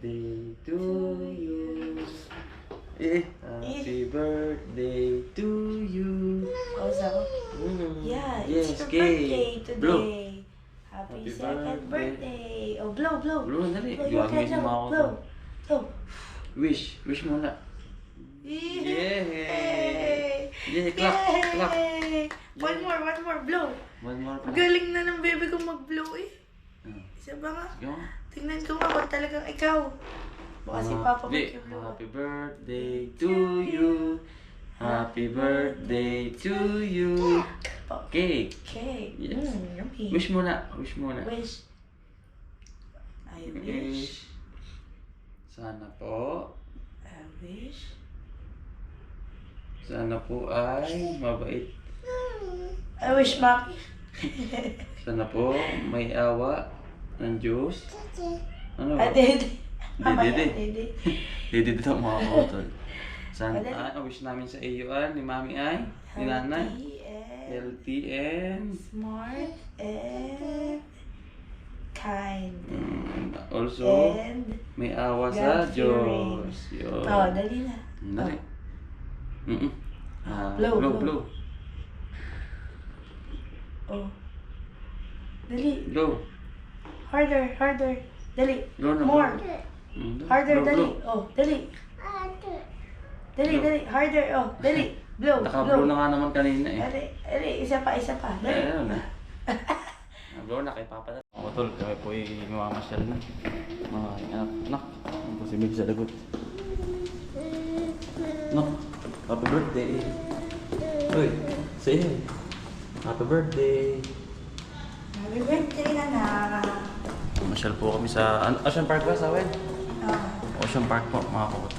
birthday to you. Happy birthday to you. Also, yeah, Yes, it's your cake. birthday today. Blow. Happy Happy second birthday. birthday. Oh, blow, blow. Blow, dali. Blow your Gagawin candle. mo ako. Blow. Blow. Wish muna. Yay! Yeah, clap, clap. One more, blow. One more pa. Galing na ng baby ko mag-blow eh. Isa ba nga? Sige mo. Tingnan ko nga kung talagang ikaw. Baka si Papa mag-blow. Happy birthday to you. Happy birthday to you. Cake. Cake. Yes. Yummy. Wish muna. Wish muna. Wish. I wish. Sana po. I wish. Sana po ay mabait. I wish, Maki. Sana po may awa ng Diyos. Ano ba? Dede. Dede. Dede. Dede dito mga kapatol. Sana Adede. ang wish namin sa iyo ay ni Mami ay ni Nanay. Healthy and Smart and kind. Also And may awa sa God-fearing. Diyos. Yun. Oh, dali na. Dali. Blow, Blow, blow. blow. Oh. Dali. Blow. Harder, harder. Dali. Blow na, More. blow. Harder, Blow, dali. blow. Oh, dali. Dali, Blow. dali. Harder. Oh, dali. Blow, Naka-blow blow. na nga naman kanina eh. Dali, dali. Isa pa, isa pa. Dali. Ayun na. Blow na kay Papa na. Mga tol, kami po ay mamamasyal na. Mga anak. Ang po si Mig sa lagot. No, happy birthday. Uy, say hi. Happy birthday. Happy birthday, Nana. Mamasyal po kami sa Ocean Park ba sa akin? Ah. Ocean Park po, mga kabuto.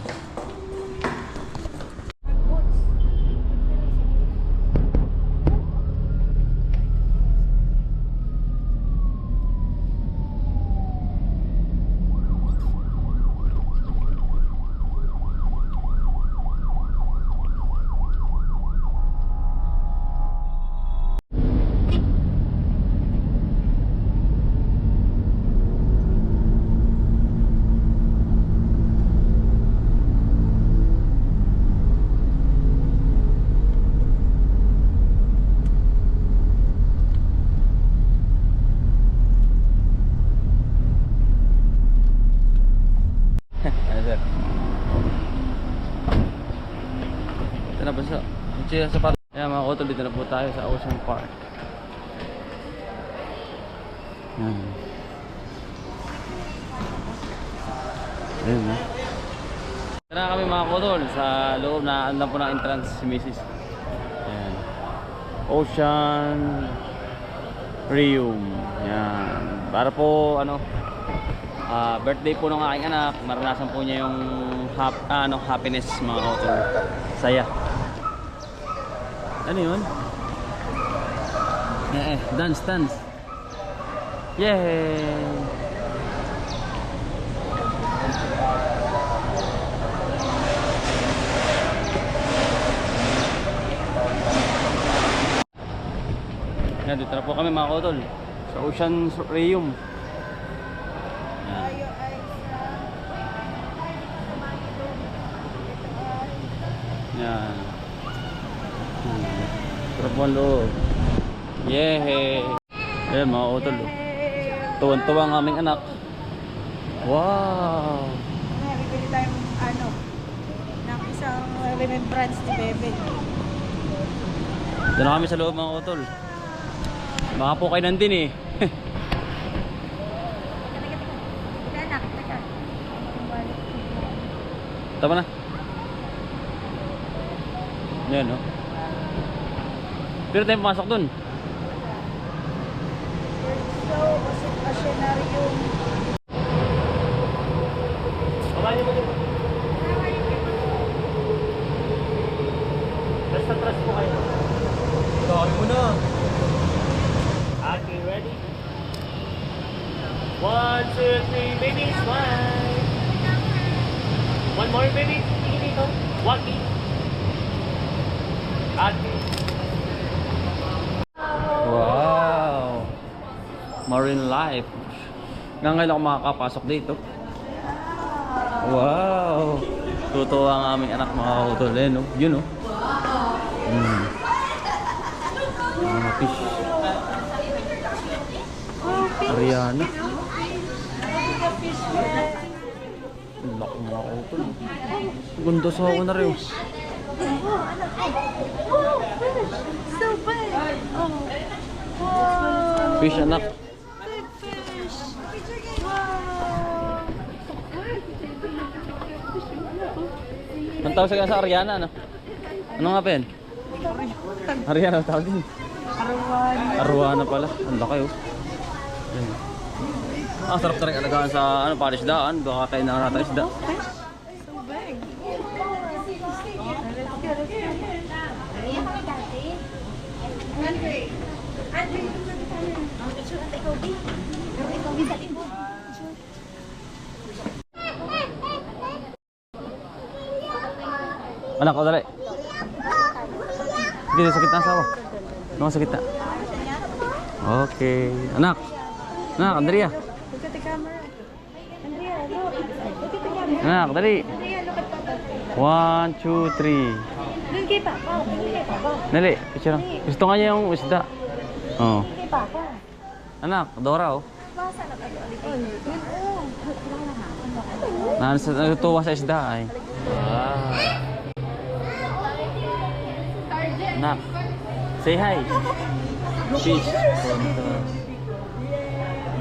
Ano sir? Ito na ba sa? Sa park. Ayan mga kotol, dito na po tayo sa Ocean Park. Ayan. Ayan na. Ito na kami mga kotol sa loob na ano po ng entrance si Mrs. Ayan. Ocean Rium. Ayan. Para po ano birthday po ng aking anak, maranasan po niya yung happiness mga author. Saya. Ano yun? Dance. Yay! Yan, dito na po kami mga author sa Ocean Rium. Yan. Sarap mo ang loob. Yehey! Ayan mga utol. Tuwan-tuwa ang aming anak. Wow! Bibili tayong ng isang remembrance ni Bebe. Doon na kami sa loob mga utol. Baka po kayo nandun eh. Tama na. Yan no. Pero tayo pumasok dun. So, oceanarium. Babali mo dito. Tras po kayo. Gawin mo na. Okay, ready? 1, 2, 3, baby, smile. One more, baby. Tingin dito. Walking. Wow! Marine life. Ngayon lang ako makakapasok dito. Wow! Tutuwa ang aming anak mga kautol. Eh, no? Yun, no? Mga fish. Ariana. Ang laki mga kautol. Ganda sa ako na rin. So big. Oh. Wow. Fish, anak. Big fish. Wow. Ang tawag sa Ariana, ano? Ano nga pa yan? Ariana ang tawag din. Arwana pala. Ang laki, oh. Yan. Ah, sarap na rin alagaan sa ano, parisdaan. Baka kain na natin isda. So big. Anak, o dali. Dito sa gitna asawa. Ano sa gitna? Okay. Anak. Anak, Andrea. Look at the camera. Andrea, look. Look at the camera. Anak, dali. Andrea, look at Papa. 1, 2, 3. Doon kay Papa. Doon kay Papa. Dali, picture lang. Gusto nga niya yung isda. Oh. Kay Papa. Anak, Dora, oh. Basa na tayo. Oh. Natutuwa sa isda ay. Wow. Anak, say hi. Fish.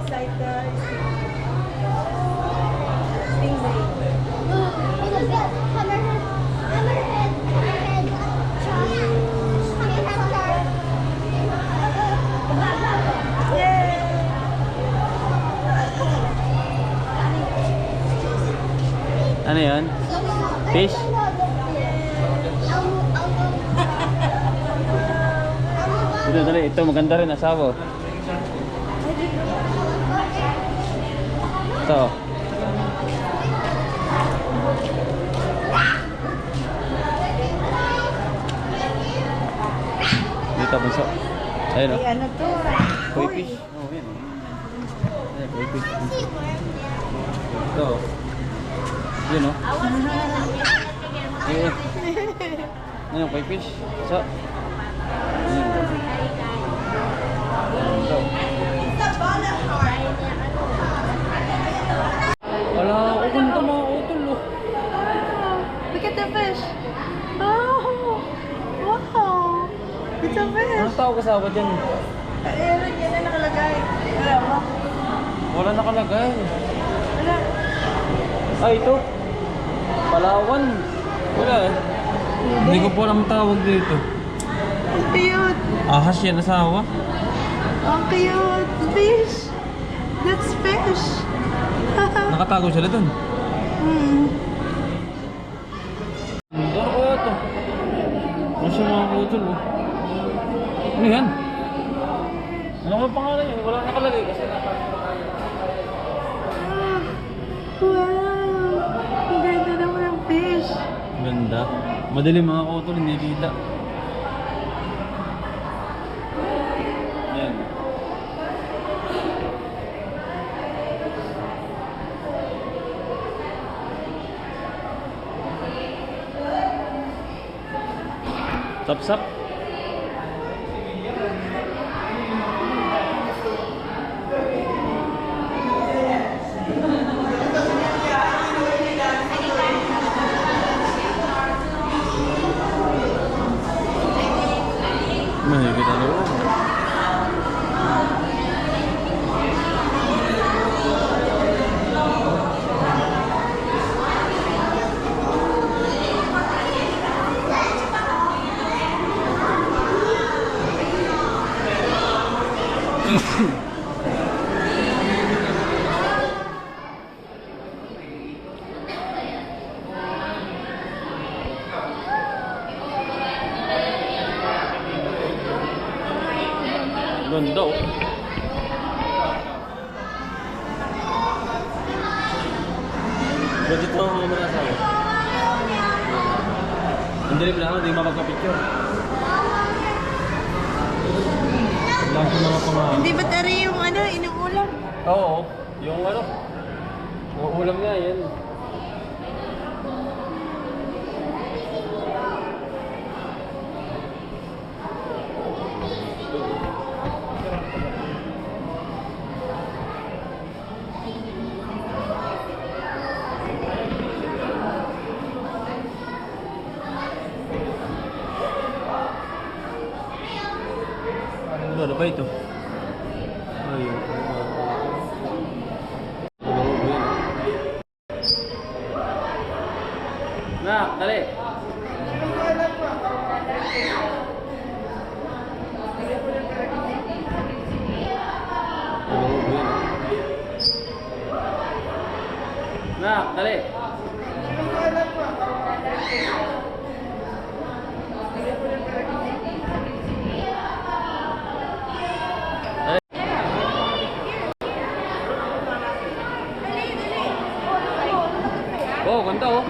Beside the stingray. Ano yun? Fish? Ito, dali. Ito, maganda rin asawa. Ito. Dito, bunso. Ayun, Ay, oh. ano to? Koi fish. Oh, yan. Ayan, koi fish. Ito. Yun, oh. Ayun. Ayun, koi fish. So. Ayun. Ito. Wala, ganda mga utol, oh. Look at the fish. Oh, wow. It's a fish. Anong tawag kasama dyan? Ayun, yan na nakalagay. Wala mo? Wala nakalagay. Wala. Ay, ito. Palawan. Wala eh. Hindi ko po alam tawag dito. Ang cute. Ahas yan asawa. Ang cute. Fish. That's fish. Nakatago sila dun. Hmm. Ano kaya ito? Ano siya mga kutol oh? Ano yan? Ano ka pangalan yun? Wala nakalagay kasi. Ah, wow. Ang ganda naman ng fish. Ganda. Madilim mga kutol, hindi kita. Yan. Sap-sap. Mahigit ano? Ganda oh. Budget mo mga asawa. Hindi rin lang, hindi mapagpa-picture. Lahat yung mga pamahan. Hindi ba tari yung ano, inuulam? Oo, yung ano. Uulam nga yan. Mabait oh. Ayun. Nak, dali. Nak, dali. Oh, ganda oh.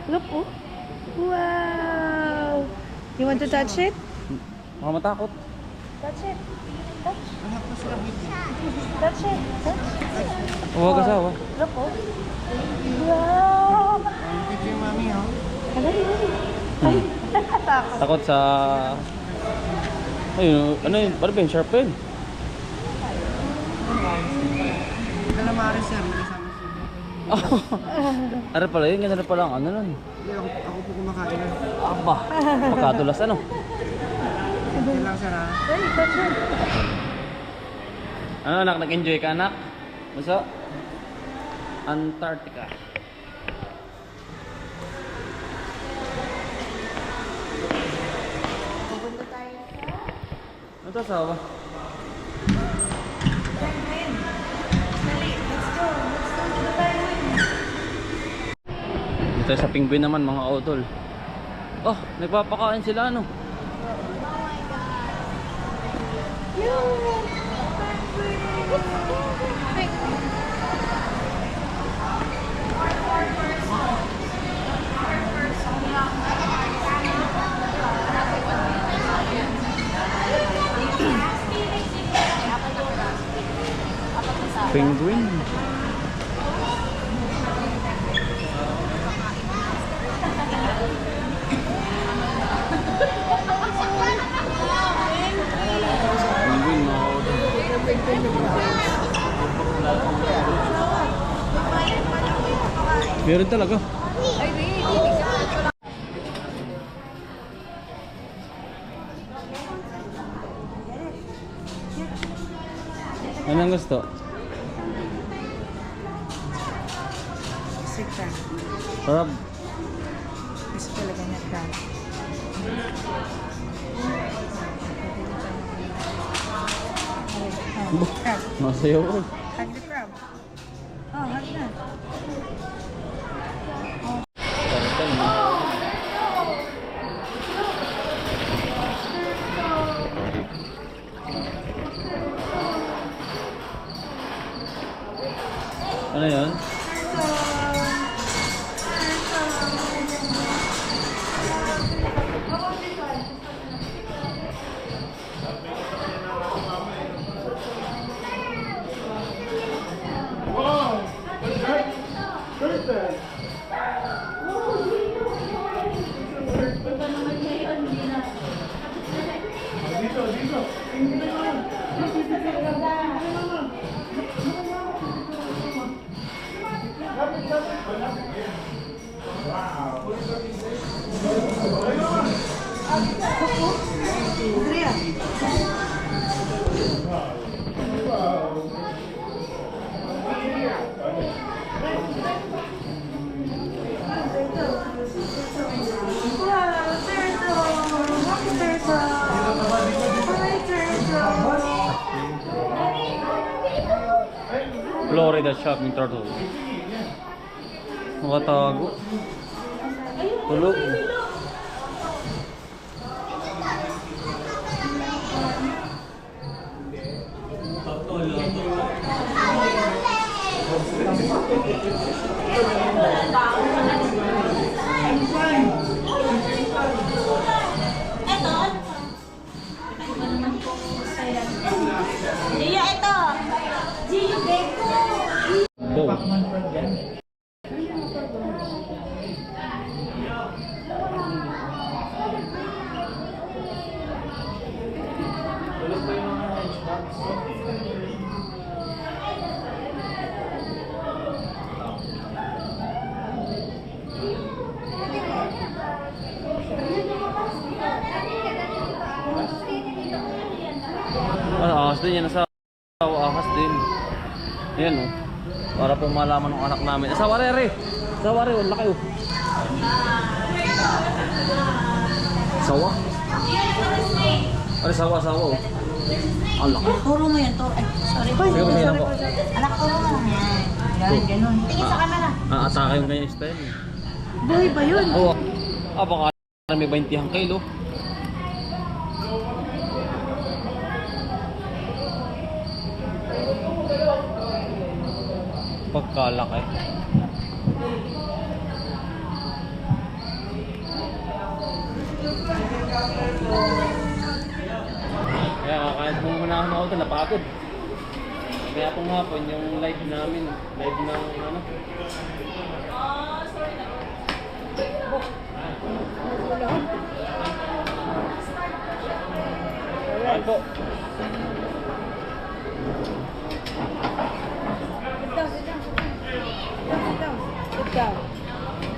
Look, oh. Wow. You want to touch it? Baka matakot. Touch it. Touch. Touch it. Touch. Huwag asawa. Look, oh. Wow. Video yung mami, oh. Dali, dali. Ay, takot. Takot sa... Ayun, ano yun? Ano ba yun? Sharp yun? Calamari, sir. Kasama siya. Ano pala yun? Ganda na pala ang ano nun. Hindi, ako po kumakain na. Aba, pagkadulas ano? Yan lang, sir, ha? Ay, touch it. Ano anak, nag-enjoy ka anak? Basta? Antarctica. Pupunta tayo sa... Ano to asawa? Penguin. Dali, let's go. Let's go to the penguin. Dito sa penguin naman mga utol. Oh, nagpapakain sila ano? Penguin. Penguin mga utol. Meron talaga. Ano ang gusto? Sick ka. Crab. Gusto talaga niya crab. Crab. Masayaw ko. Hug the crab. Oh, hug na. Tartan. Ano yun? Andrea. Wow, turtle. Happy turtle. Hi, turtle. Florida shopping turtle. Nakatago. Tulog. Iya, ito. Gio, babe. din yan, asawa, ahas din. Yan oh. Para po malaman ng anak namin. Asawa re. Asawa re, wala kayo. Sawa? Ay, sawa oh. Ang laki. Turo mo yan, turo. Ay, sorry. Sige po, sige na po. Anak, turo mo lang yan. Yan, ganun. Tingin sa camera. Atake yung ganyan style. Buhay ba yun? Oo. Baka may 20 kilo. Pagkalaki. Kaya kahit kung manahan ako ito, napagod. Kaya pong hapon yung live namin, live ng ano. Ayan po. Sit down.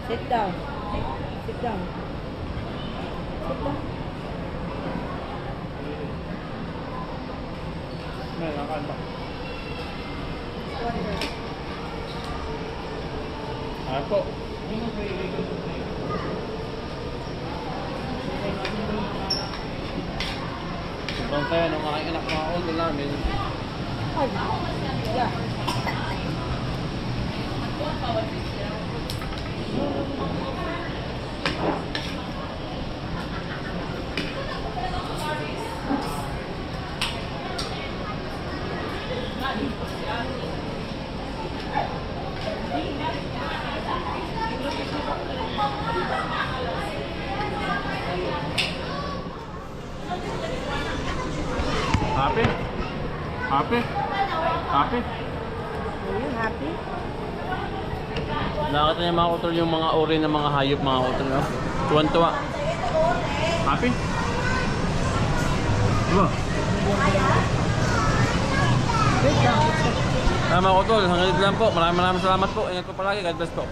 Sit down. Sit down. May nakakanta. Ayan po. Sobrang tayo nung aking anak mga old namin. Yeah. Happy? Happy? Happy? Are you happy? Nakita niya mga utol yung mga uri ng mga hayop mga utol. No? Tuwan-tuwa. Happy? Diba? Mga utol, hanggang dito lang po. Maraming salamat po. Ingat po palagi. God bless po.